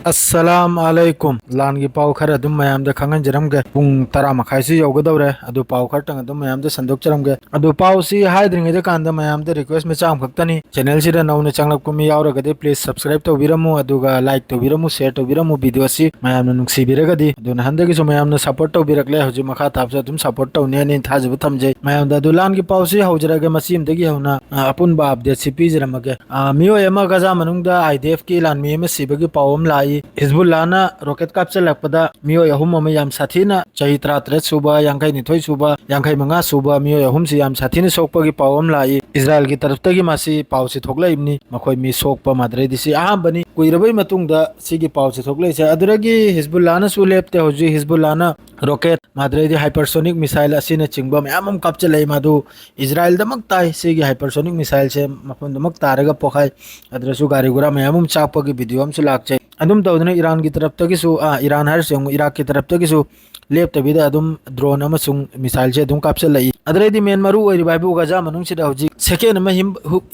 अस्सलाम वालेकुम लान की पाव खर अदुम मयाम द खंगन जरमगे पुंग तरा मखाई से यौगदौरे अदु पाव खर तंग अदुम मयाम द संदोक चरमगे अदु पाव सी हाइद्रिंग द कांद मयाम द रिक्वेस्ट में चाम खक्तनी चैनल सिदा नौने चांगलप कुमी यावरगदे प्लीज सब्सक्राइब तौबिरमु अदुगा लाइक तौबिरमु शेयर तौबिरमु वीडियो सी मयाम नुक्सिबिरगदी अदुन हंदगी सो मयाम न सपोर्ट तौबिरकले हजि मखा थाबसा तुम सपोर्ट तौने नि थाजब थमजे मयाम द दुलान की पाव सी हौजरगे मसीम दगी हौना अपुन बा अपडेट सी पीजरमगे मियो एमा गजा मनुंग द आईडीएफ की लान मी में सिबगी पावम लाई हिजबुल्लाना रॉकेट कापचलकपदा मियोय अहुम अमा याम साथीना चही 33 सुबा यांखै निथोय सुबा यांखै मंगा सुबा मियोय अहुम से याम साथीना सोकपगी पावम लाई इजराइल की तरफ तगी मासी पाव से थोकलाइबनी मखोय मी सोकपा माद्रे दिसी आहाबनी कुइरबई मतुंगदा सिगी पाव से थोकलाइसे अदुरगी हिजबुल्लाना सुलेपते होजी हिजबुल्लाना रॉकेट माद्रे दी हाइपरसोनिक मिसाइल असिना चिंगबा मयाम कापचलै मादु इजराइल दमक ताई सिगी हाइपरसोनिक मिसाइल से मफन दमक तारगा पोखाय अदरसु गारी गुरा मयाम चापगी वीडियो हम सुलाकचे अदुम तौदना ईरान की तरफ तगिसु ईरान हर से इराक की तरफ तगिसु लेपतबिदा अदुम ड्रोन अमसुंग मिसाइल से अदुम कापचलै अदरेदी मेन मरु ओइरिबाइबु गजा मनुंग सिदा हौजी सेकेंड अमा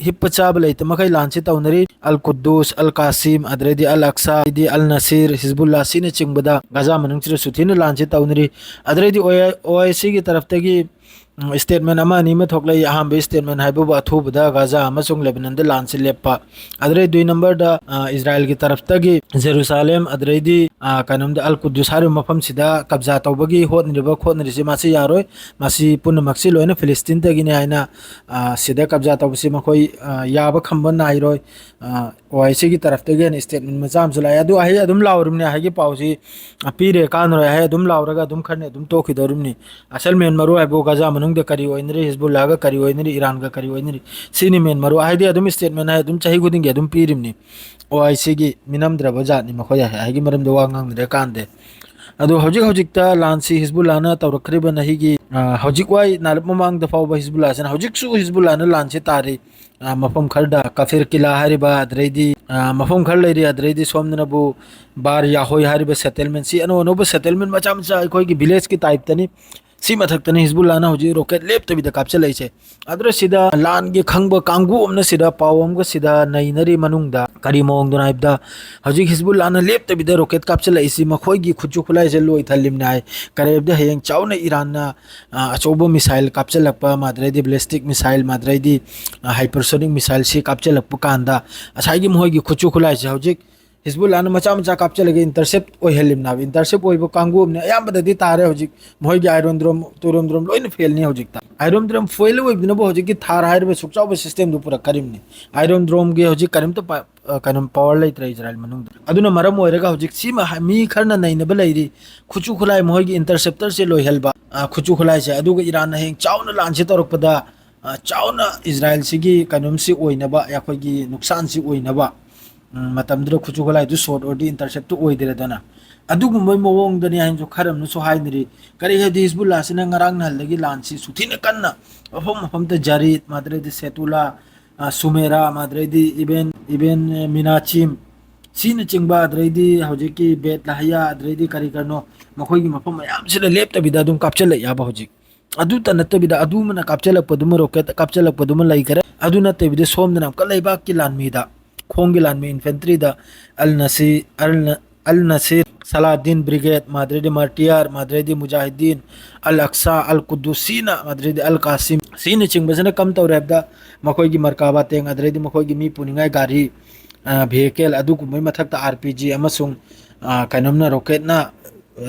हिप चाब लैत मखै लांच तौनरी अल कुद्दूस अल कासिम अदरेदी अल अक्सा दी अल नसीर हिजबुल्ला सिने चिंगबदा गजा मनुंग सिदा सुथिन लांच तौनरी अदरेदी ओआईसी की तरफ तगी स्टेटमेंट अमा नि में थोकलै अहम स्टेटमेंट हाइबु अथुबदा गजा अमसुंग लेबनान द लांच लेपा अदरे दुई नंबर दा इजराइल की तरफ तगी जेरूसलेम अदरेदी कानम द अल कुद्दूस हारु मफम सिदा कब्जा तौबगी होतनिबा खोतनिसि मासी यारोय मासी पुनमक्सि लोयना फिलिस्तीन तगी ने आइना सिदा कब्जा तौबसि मखोय याबा खंबन नाइरोय ओआईसी की तरफ तगी स्टेटमेंट मचाम जुलाई अदु आहि अदुम लावरुमने हागी पाउसी पीरे कानरोय है अदुम लावरगा अदुम खरने अदुम तोखिदरुमनि असल मेन मरु हाइबु गजा मनुंग द करी ओइनरी हिजबुल्ला गा करी ओइनरी ईरान गा करी ओइनरी सिनी मेन मरु हाइदि अदुम स्टेटमेंट है अदुम चाहि गुदिंग अदुम पीरिमनि ओआईसी की मिनमद्रब जातनि मखोय हाइगी मरम द वांगांग दे कांदे अदु हौजिक हौजिकता लांसी हिजबुल्लाना तौरखरिबा नहिगी हौजिक वाई नालप ममांग द फावबा हिजबुल्ला सन हौजिक सु हिजबुल्लाना लांचे तारी मफम खरदा कफिर किला हरिबा अदरेदी मफम खर लेरी अदरेदी सोमनबु बार याहोय हरिबा सेटलमेंट सी अनो अनोबा सेटलमेंट मचा मचा अखोय की विलेज की टाइप तनी सी मथक्तने हिजबुल्लाना हौजी रॉकेट लेपतबिदा कापचलैसे अदर सिदा लान गे खंगबा कांगु अमना सिदा पावम ग सिदा नैनरी मनुंगदा करी मोंग दुना इबदा हौजी हिजबुल्लाना लेपतबिदा रॉकेट कापचलैसी मखोय गी खुजु खुलाइसे लोय थलिमनाय करेबदा हेयंग चावना ईरानना अचौबा मिसाइल कापचलकपा माद्रेदी बैलिस्टिक मिसाइल माद्रेदी हाइपरसोनिक मिसाइल सी कापचलकपा कांदा असाइगी मोहगी खुजु खुलाइसे हौजी हिजबुल्लाना मचा मचा कापचलगे इंटरसेप्ट ओइहलिमना इंटरसेप्ट ओइबो कांगुमने अयामबददी तारे हौजिक मोहगी आयरन ड्रोम तुरम ड्रोम लोइन फेलनी हौजिकता आयरन ड्रोम फोइल ओइबदिना बो हौजिक थार हाइरबे सुकचाव सिस्टम दु पुरा करिमनी आयरन ड्रोम गे हौजिक करिम तो कनम पावर लेत्र इजराइल मनुंग अदुना मरम ओइरगा हौजिक सीमा मी खरना नैनबा लैरी खुचु खुलाय मोहगी इंटरसेप्टर से लोइहलबा खुचु खुलाय से अदुगा ईरान हेंग चावना लांचे तोरकपदा चावना इजराइल सिगी कनम से ओइनबा याखोगी नुकसान से ओइनबा मतमद्र खुचु खुलाय दु शॉर्ट ओडी इंटरसेप्ट तो ओइदिरदना अदुगुमै मवोंगदनि हाइनजो खरमनु सो हाइनरी करी हेदि हिजबुल्ला सिना ngarang नहलगी लांसी सुथिन कन्ना मफम मफम ते जारीत माद्रेदी सेतुला सुमेरा माद्रेदी इबेन मिनाचिम सीन चिंगबा अद्रेदी हौजिकी बेत लाहया अद्रेदी करी करनो मखोयगी मफम मयाम सिना लेपतबिदा दुम कापचल याबा हौजिक अदु तनतबिदा अदु मना कापचलकपदुम रॉकेट कापचलकपदुम लैकरे अदु नतबिदा सोमदना कलैबा की लानमीदा खोंगी लानमी इन्फेंट्री दा अल नसीर सलादीन ब्रिगेड माद्रेदी मार्टियर माद्रेदी मुजाहिदीन अल अक्सा अल कुद्दूसीना माद्रेदी अल कासिम सीन चिंगबसना कम तौरेबदा मखोयगी मरकाबा तेंग अद्रेदी मखोयगी मी पुनिंगाय गाड़ी vehicle अदुगुमै मथक्ता आरपीजी अमसुंग कनमना रॉकेटना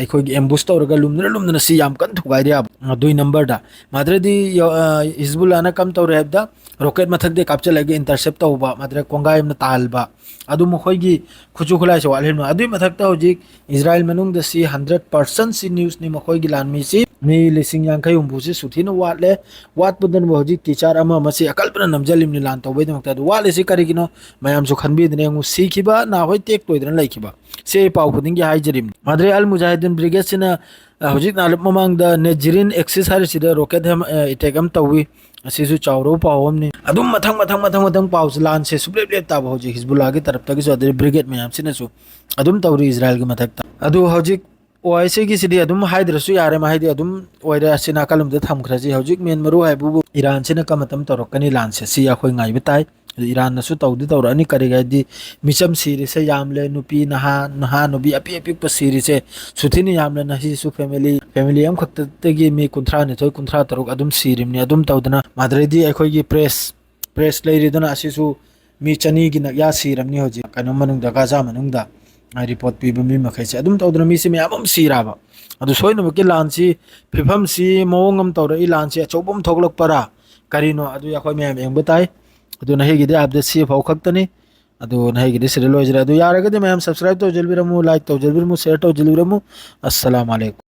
अखोगी एम्बुश तौरगा लुमना सी याम कन थुगाइरिया दुई नंबर दा माद्रेदी हिजबुल्लाना कम तौरेबदा रॉकेट मथक्दे कापचलगे इंटरसेप्ट तौबा माद्रे कोंगायमना तालबा अदु मखोयगी खुचु खुलाय से वालहेन अदुई मथक्ता होजिक इजराइल मनुंग द सी 100% सी न्यूज़ नि मखोयगी लानमी सी मी लिसिंग यांखै उम्बुसे सुथिन वाटले वाटबदन होजिक टीचर अमा मसी अकल्पना नमजलिमनि लान तौबै दमक्ता वाले से करिगिनो मयाम सु खनबिदने ngु सीखिबा ना होय टेक तोइदन लैखिबा से पाउ खुदिंग हाइजरिम माद्रे अल मुजाहिदीन ब्रिगेड सिना होजिक नालप ममांग द नेजिरिन एक्सिस हारि सिदा रॉकेट हम अटैक हम तौवी असिसु चावरो पावमनि अदुम मथंग पाउस लान से सुप्लेप ताब होजिक हिजबुल्ला की तरफ तक सो ब्रिगेड मयाम सिनासु अदुम तौरी इजराइल की मथक्ता अदु होजिक ओआईसी की सिदी अदुम हाइद्रसु यारे माहिदी अदुम ओइरा सिना कलम द थमखरजी होजिक मेन मरु हाइबु ईरान सिना कमतम तोरकनी लान से सी अखोय ngai बिताई ꯏꯔꯥꯟꯅꯁꯨ ꯇꯧꯗꯤ ꯇꯧꯔꯛꯑꯅꯤ ꯀꯔꯤꯒꯤꯗꯤ ꯃꯤꯆꯝ ꯁꯤꯔꯤꯁꯦ ꯌꯥꯝꯂꯦ ꯅꯨꯄꯤ ꯅꯍꯥ ꯅꯨꯄꯤ ꯑꯄꯤꯛꯄ ꯁꯤꯔꯤꯁꯦ ꯁꯨꯊꯤꯅ ꯌꯥꯝꯂꯦ ꯉꯁꯤꯁꯨ ꯐꯦꯃꯤꯂꯤ ꯑꯃꯈꯛꯇꯗꯒꯤ ꯃꯤ 52 53 ꯑꯗꯨꯝ ꯁꯤꯔꯤꯕꯅꯤ ꯑꯗꯨꯝ ꯇꯧꯗꯅ ꯃꯥꯗ꯭ꯔꯩꯗꯤ ꯑꯩꯈꯣꯏꯒꯤ ꯄ꯭ꯔꯦꯁ ꯂꯩꯔꯤꯗꯅ ꯑꯁꯤꯁꯨ ꯃꯤ 200ꯒꯤ ꯅꯛꯌꯥ ꯁꯤꯔꯕꯅꯤ ꯍꯧꯖꯤꯛ ꯀꯩꯅꯣ ꯃꯅꯨꯡꯗ ꯒꯥꯖꯥ ꯃꯅꯨꯡꯗ ꯔꯤꯄꯣर्ट ꯄꯤꯕ ꯃꯤ ꯃꯈꯩꯁꯦ ꯑꯗꯨꯝ ꯇꯧꯗꯅ ꯃꯤꯁꯦ ꯃꯌꯥꯝ ꯑꯃ ꯁꯤꯔꯥꯕ ꯑꯗꯨ ꯁꯣꯏꯅꯃꯛꯀꯤ ꯂꯥꯟꯁꯤ ꯐꯤꯕꯝꯁꯤ ꯃꯑꯣꯡ ꯑꯃ ꯇꯧꯔꯛꯏ ꯂꯥꯟꯁꯤ ꯑꯆꯧꯕ ꯑꯃ ꯊꯣꯛꯂꯛꯄꯔꯥ ꯀꯔꯤꯅꯣ ꯑꯗꯨ ꯑꯩꯈꯣꯏ ꯃꯌꯥꯝ ꯌꯦꯡꯕ ꯇꯥꯏ ꯑꯗꯨ ꯅꯍꯩꯒꯤꯗꯤ ꯑꯞꯗꯦꯠ ꯁꯤ ꯐꯥꯎ ꯈꯛꯇꯅꯤ ꯑꯗꯨ ꯅꯍꯩꯒꯤꯗꯤ ꯁꯤꯗ ꯂꯣꯏꯖꯔꯦ ꯑꯗꯨ ꯌꯥꯔꯒꯗꯤ ꯃꯌꯥꯝ ꯁꯕꯁꯀ꯭राꯏब ꯇꯧꯖꯤꯜꯕꯤꯔꯝꯃꯨ ꯂꯥꯏꯛ ꯇꯧꯖꯤꯜꯕꯤꯔꯝꯃꯨ ꯁꯦꯌꯔ ꯇꯧꯖꯤꯜꯕꯤꯔꯝꯃꯨ ꯑꯁꯁलाꯃु ꯑꯂꯩꯀꯨꯝ